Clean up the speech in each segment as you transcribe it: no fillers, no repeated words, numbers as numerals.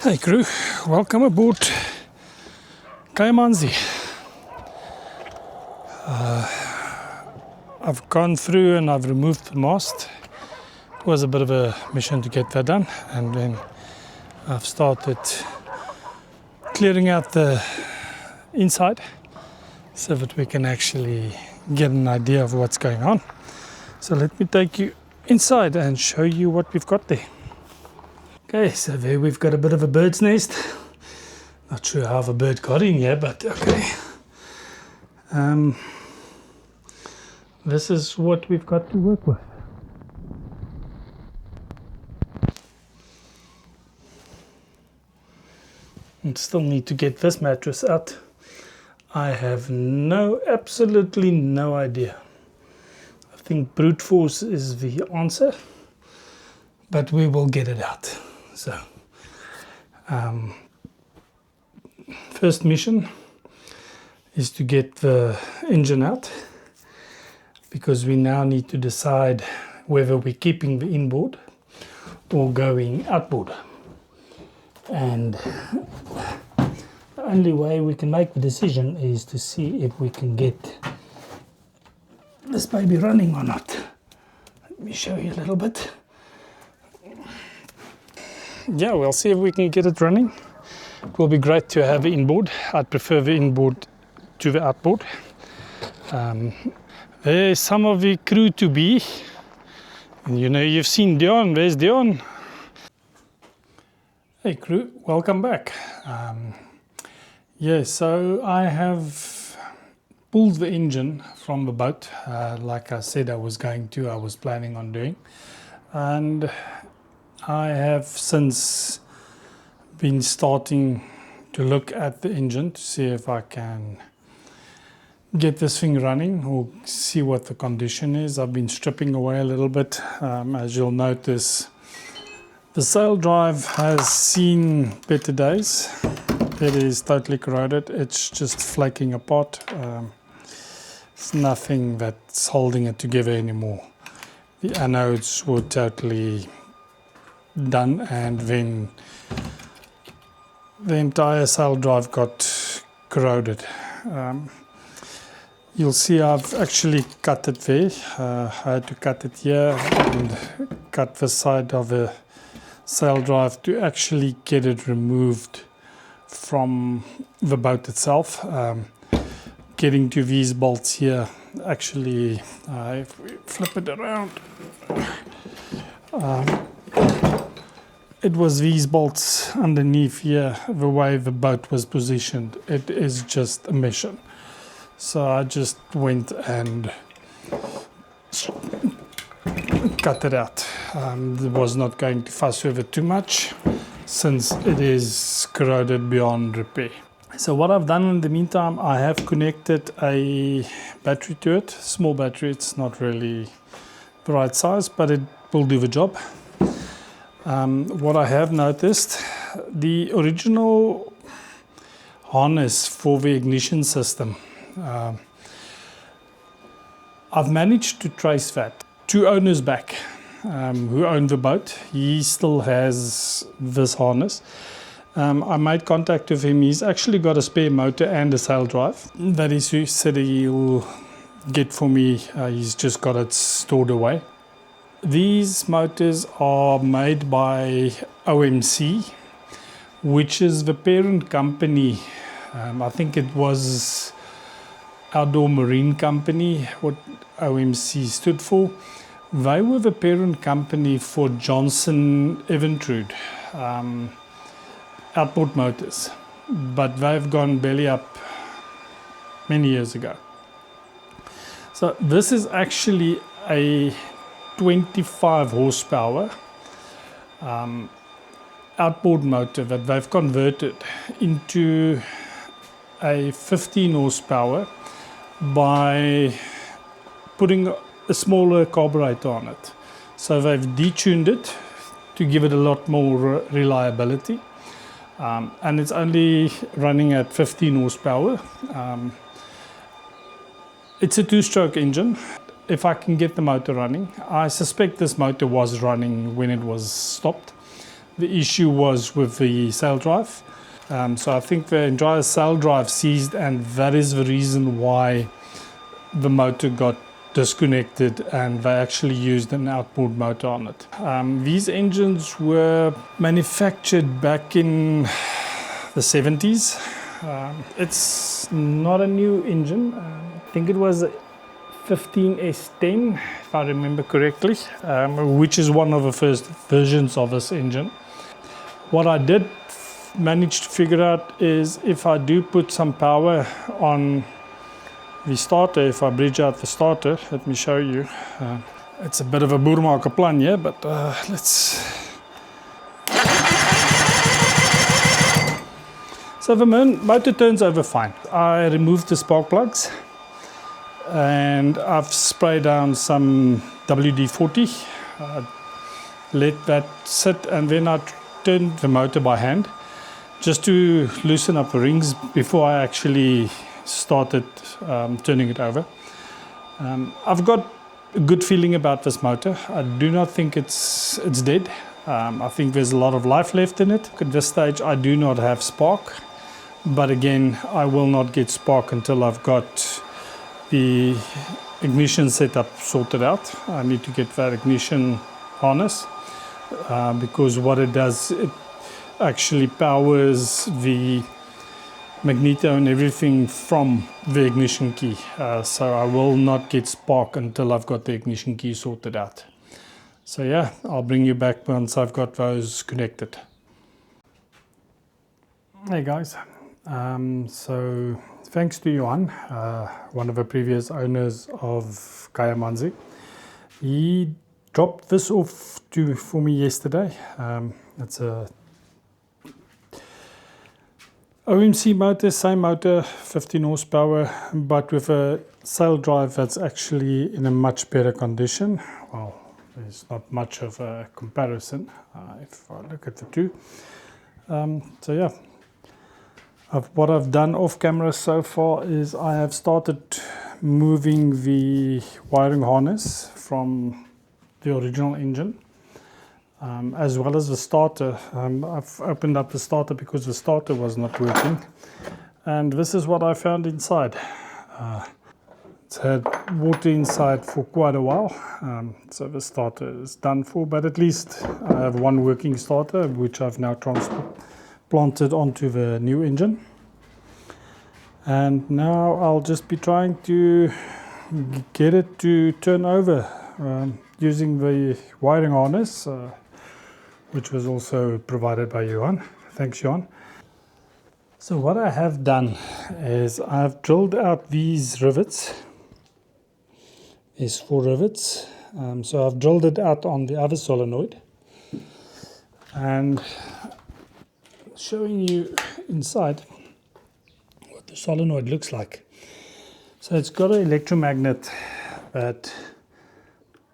Hey crew, welcome aboard Kaimanzi. I've gone through and I've removed the mast. It was a bit of a mission to get that done, and then I've started clearing out the inside so that we can actually get an idea of what's going on. So let me take you inside and show you what we've got there. Okay, so there we've got a bit of a bird's nest. Not sure how the bird got in here, but okay. This is what we've got to work with. And still need to get this mattress out. I have absolutely no idea. I think brute force is the answer, but we will get it out. So, first mission is to get the engine out, because we now need to decide whether we're keeping the inboard or going outboard. And the only way we can make the decision is to see if we can get this baby running or not. Let me show you a little bit. Yeah, we'll see if we can get it running. It will be great to have the inboard. I'd prefer the inboard to the outboard. There's some of the crew to be. And you know, you've seen Dion. Where's Dion? Hey crew, welcome back. Yeah, so I have pulled the engine from the boat, like I said I was planning on doing. And I have since been starting to look at the engine to see if I can get this thing running or see what the condition is. I've been stripping away a little bit. As you'll notice, the sail drive has seen better days. It is totally corroded. It's just flaking apart. It's nothing that's holding it together anymore. The anodes were totally done, and then the entire sail drive got corroded. You'll see I've actually cut it there. I had to cut it here and cut the side of the sail drive to actually get it removed from the boat itself. Getting to these bolts here, actually, if we flip it around, it was these bolts underneath here, the way the boat was positioned. It is just a mission. So I just went and cut it out. I was not going to fuss with it too much, since it is corroded beyond repair. So what I've done in the meantime, I have connected a battery to it. Small battery, it's not really the right size, but it will do the job. What I have noticed, the original harness for the ignition system, I've managed to trace that. 2 owners back, who owned the boat, he still has this harness. I made contact with him. He's actually got a spare motor and a sail drive that he said he'll get for me. He's just got it stored away. These motors are made by OMC, which is the parent company. I think it was Outdoor Marine Company, what OMC stood for. They were the parent company for Johnson Eventrude outboard motors, but they've gone belly up many years ago. So this is actually a 25 horsepower outboard motor that they've converted into a 15 horsepower by putting a smaller carburetor on it. So they've detuned it to give it a lot more reliability. And it's only running at 15 horsepower. It's a 2-stroke engine. if I can get the motor running. I suspect this motor was running when it was stopped. The issue was with the sail drive. So I think the entire sail drive seized, and that is the reason why the motor got disconnected and they actually used an outboard motor on it. These engines were manufactured back in the 70s. It's not a new engine. I think it was 15S10, if I remember correctly, which is one of the first versions of this engine. What I did manage to figure out is if I do put some power on the starter, if I bridge out the starter, let me show you. It's a bit of a boermaker plan here, but let's... So the motor turns over fine. I removed the spark plugs and I've sprayed down some WD-40. Let that sit, and then I turned the motor by hand just to loosen up the rings before I actually started turning it over. I've got a good feeling about this motor. I do not think it's dead. I think there's a lot of life left in it. At this stage I do not have spark, but again I will not get spark until I've got the ignition setup sorted out. I need to get that ignition harness because what it does, it actually powers the magneto and everything from the ignition key. So I will not get spark until I've got the ignition key sorted out. So yeah, I'll bring you back once I've got those connected. Hey guys, so thanks to Johan, one of the previous owners of Kayamanzi. He dropped this off for me yesterday. It's a OMC motor, same motor, 15 horsepower, but with a sail drive that's actually in a much better condition. Well, there's not much of a comparison if I look at the two. So yeah, what I've done off camera so far is I have started moving the wiring harness from the original engine. As well as the starter. I've opened up the starter because the starter was not working, and this is what I found inside. It's had water inside for quite a while, so the starter is done for, but at least I have one working starter which I've now transplanted onto the new engine, and now I'll just be trying to get it to turn over using the wiring harness, which was also provided by Johan. Thanks, Johan. So what I have done is I've drilled out these rivets. There's 4 rivets. So I've drilled it out on the other solenoid. And showing you inside what the solenoid looks like. So it's got an electromagnet that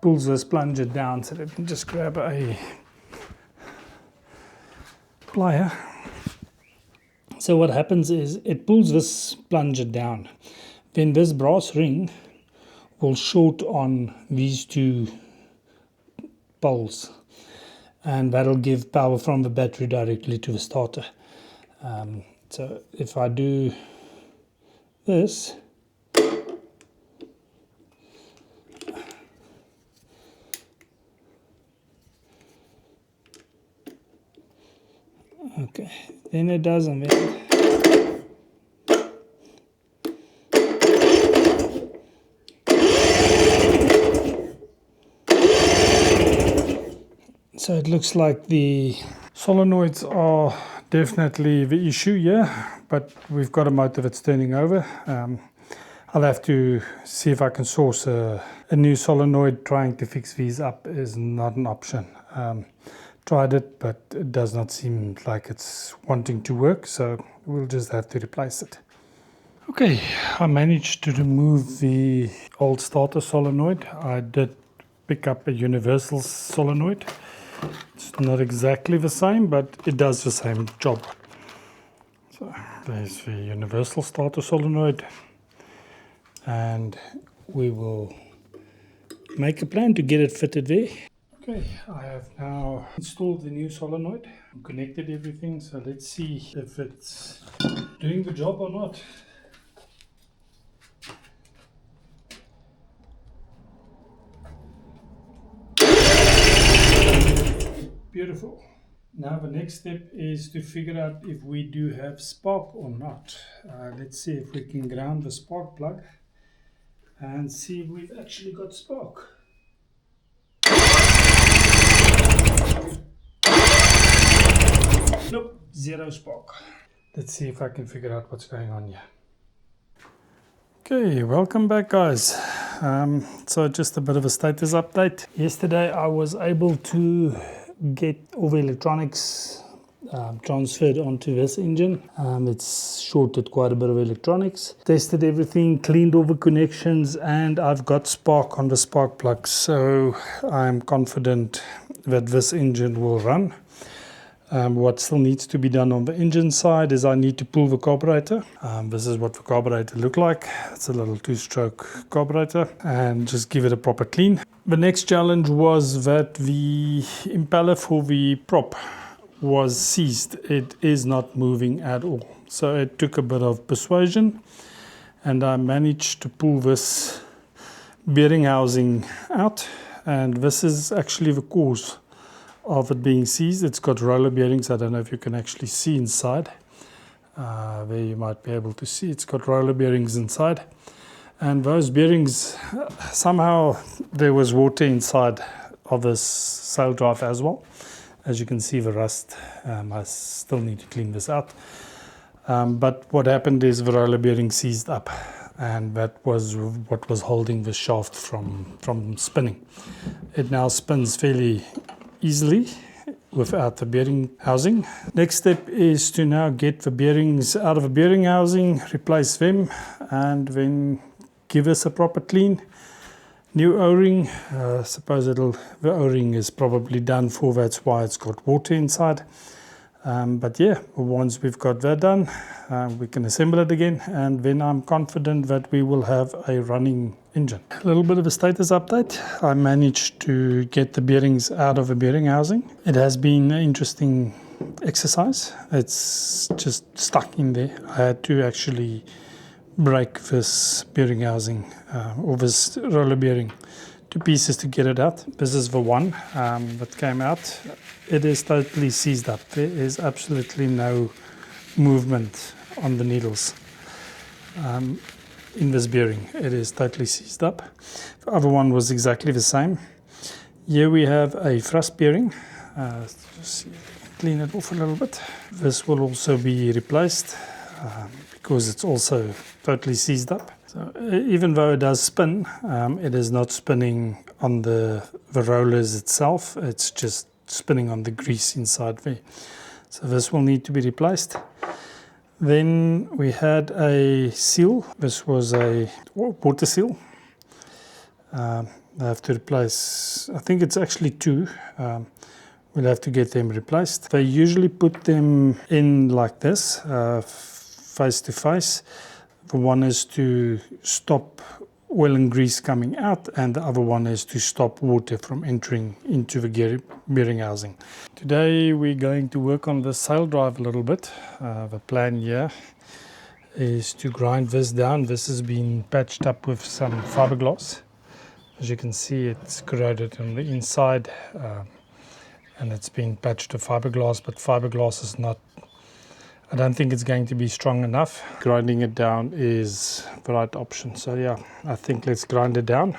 pulls this plunger down. So let me just grab a plier. So what happens is it pulls this plunger down. Then this brass ring will short on these 2 poles, and that'll give power from the battery directly to the starter. So if I do this, okay, then it doesn't. So it looks like the solenoids are definitely the issue here, but we've got a motor that's turning over. I'll have to see if I can source a new solenoid. Trying to fix these up is not an option. Tried it, but it does not seem like it's wanting to work, so we'll just have to replace it. Okay, I managed to remove the old starter solenoid. I did pick up a universal solenoid. It's not exactly the same, but it does the same job. So there's the universal starter solenoid, and we will make a plan to get it fitted there. Okay, I have now installed the new solenoid, connected everything, so let's see if it's doing the job or not. Beautiful. Now the next step is to figure out if we do have spark or not. Let's see if we can ground the spark plug and see if we've actually got spark. Nope, zero spark. Let's see if I can figure out what's going on here. Okay, welcome back guys. So just a bit of a status update. Yesterday I was able to get all the electronics transferred onto this engine. It's shorted quite a bit of electronics. Tested everything, cleaned all the connections, and I've got spark on the spark plug. So I'm confident that this engine will run. What still needs to be done on the engine side is I need to pull the carburetor. This is what the carburetor look like. It's a little 2-stroke carburetor, and just give it a proper clean. The next challenge was that the impeller for the prop was seized. It is not moving at all. So it took a bit of persuasion, and I managed to pull this bearing housing out, and this is actually the cause of it being seized. It's got roller bearings. I don't know if you can actually see inside. There you might be able to see it's got roller bearings inside, and those bearings, somehow there was water inside of this sail drive as well. As you can see, the rust, I still need to clean this out, but what happened is the roller bearing seized up, and that was what was holding the shaft from spinning. It now spins fairly easily without the bearing housing. Next step is to now get the bearings out of the bearing housing, replace them, and then give us a proper clean. New o-ring, suppose the o-ring is probably done for, that's why it's got water inside. But yeah, once we've got that done, we can assemble it again, and then I'm confident that we will have a running engine. A little bit of a status update. I managed to get the bearings out of the bearing housing. It has been an interesting exercise. It's just stuck in there. I had to actually break this bearing housing, or this roller bearing, to pieces to get it out. This is the one that came out. It is totally seized up. There is absolutely no movement on the needles in this bearing. It is totally seized up. The other one was exactly the same. Here we have a thrust bearing. Just clean it off a little bit. This will also be replaced because it's also totally seized up. So even though it does spin, it is not spinning on the rollers itself. It's just spinning on the grease inside there. So this will need to be replaced. Then we had a seal. This was a water seal. I have to replace, I think it's actually two. We'll have to get them replaced. They usually put them in like this, face to face. The one is to stop oil and grease coming out, and the other one is to stop water from entering into the bearing housing. Today we're going to work on the sail drive a little bit. The plan here is to grind this down. This has been patched up with some fiberglass. As you can see, it's corroded on the inside, and it's been patched to fiberglass, but fiberglass is not, I don't think it's going to be strong enough. Grinding it down is the right option. So yeah, I think let's grind it down.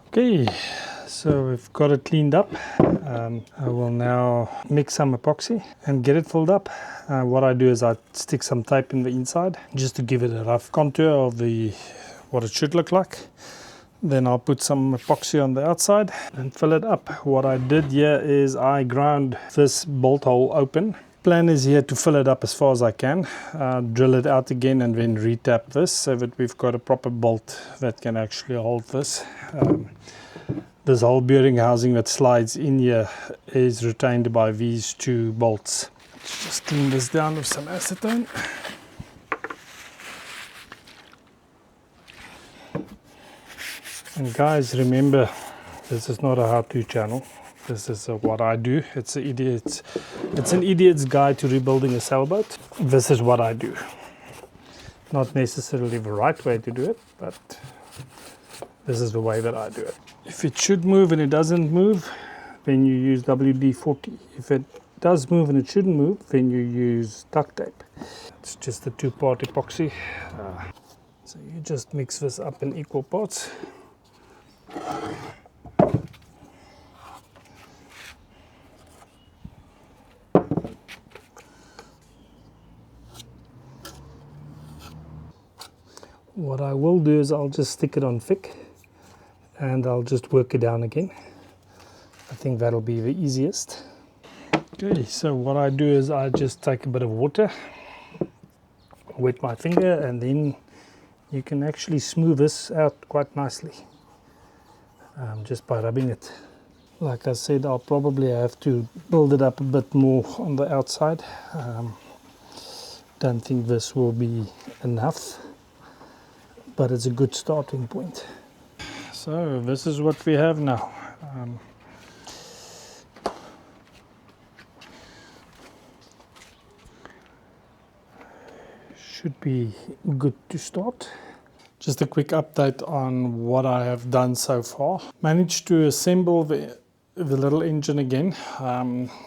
Okay, so we've got it cleaned up. I will now mix some epoxy and get it filled up. What I do is I stick some tape in the inside just to give it a rough contour of what it should look like. Then I'll put some epoxy on the outside and fill it up. What I did here is I ground this bolt hole open. Plan is here to fill it up as far as I can, drill it out again, and then retap this so that we've got a proper bolt that can actually hold this. This whole bearing housing that slides in here is retained by these two bolts. Let's just clean this down with some acetone. And guys, remember, this is not a how-to channel. This is what I do. It's an idiot's guide to rebuilding a sailboat. This is what I do. Not necessarily the right way to do it, but this is the way that I do it. If it should move and it doesn't move, then you use WD-40. If it does move and it shouldn't move, then you use duct tape. It's just a 2-part epoxy. So you just mix this up in equal parts. What I will do is I'll just stick it on thick and I'll just work it down again. I think that'll be the easiest. Okay, so what I do is I just take a bit of water, wet my finger, and then you can actually smooth this out quite nicely just by rubbing it. Like I said, I'll probably have to build it up a bit more on the outside. Don't think this will be enough, but it's a good starting point. So this is what we have now. Should be good to start. Just a quick update on what I have done so far. Managed to assemble the little engine again.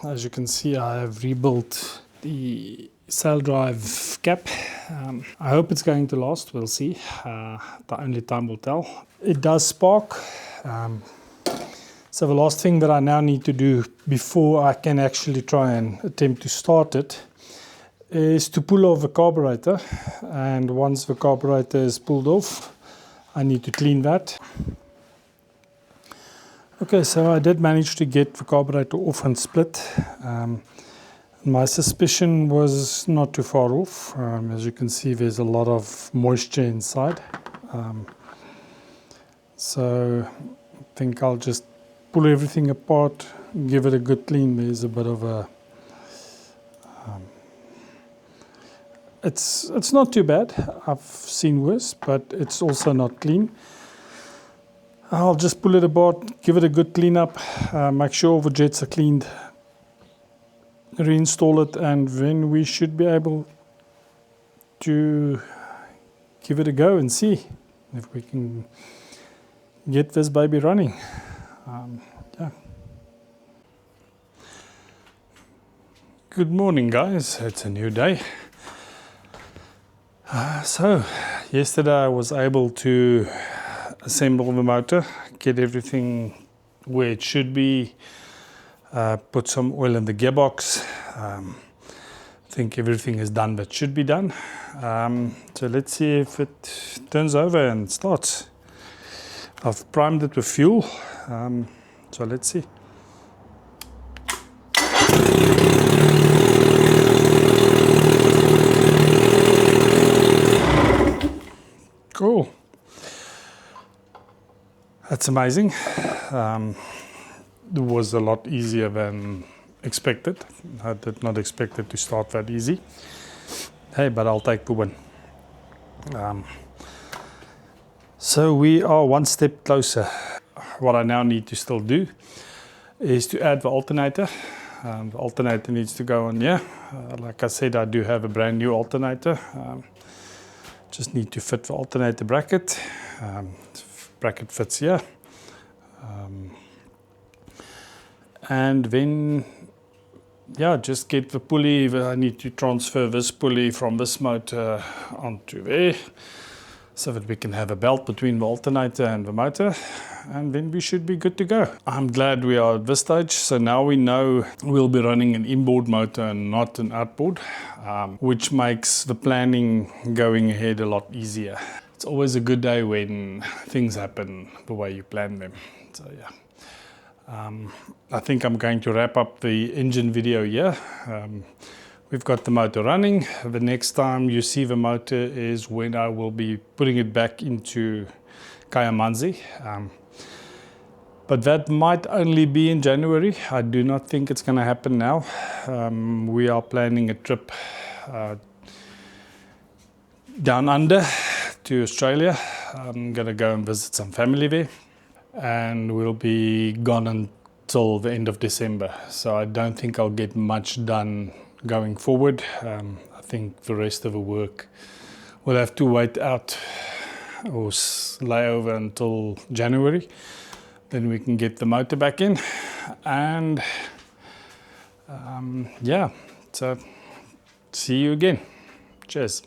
As you can see, I have rebuilt the sail drive cap. I hope it's going to last, we'll see. The only time will tell. It does spark. So the last thing that I now need to do before I can actually try and attempt to start it is to pull off the carburetor, and once the carburetor is pulled off, I need to clean that. Okay, so I did manage to get the carburetor off and split. My suspicion was not too far off. As you can see, there's a lot of moisture inside. So I think I'll just pull everything apart, give it a good clean. There's a bit of a it's not too bad. I've seen worse, but it's also not clean. I'll just pull it apart, give it a good clean up, make sure all the jets are cleaned, reinstall it, and then we should be able to give it a go and see if we can get this baby running. Yeah. Good morning, guys. It's a new day. So yesterday I was able to assemble the motor, get everything where it should be, put some oil in the gearbox. I think everything is done that should be done. So let's see if it turns over and starts. I've primed it with fuel, so let's see. Cool. That's amazing. It was a lot easier than expected. I did not expect it to start that easy. Hey, but I'll take the win. So we are one step closer. What I now need to still do is to add the alternator. The alternator needs to go on here. Like I said, I do have a brand new alternator. Just need to fit the alternator bracket. Bracket fits here. And then, yeah, just get the pulley. I need to transfer this pulley from this motor onto there, so that we can have a belt between the alternator and the motor, and then we should be good to go. I'm glad we are at this stage. So now we know we'll be running an inboard motor and not an outboard, which makes the planning going ahead a lot easier. It's always a good day when things happen the way you plan them. So yeah. I think I'm going to wrap up the engine video here. We've got the motor running. The next time you see the motor is when I will be putting it back into Kayamanzi. But that might only be in January. I do not think it's going to happen now. We are planning a trip down under to Australia. I'm gonna go and visit some family there, and we'll be gone until the end of December. So I don't think I'll get much done going forward. I think the rest of the work will have to wait out or lay over until January. Then we can get the motor back in, and yeah, so see you again. Cheers.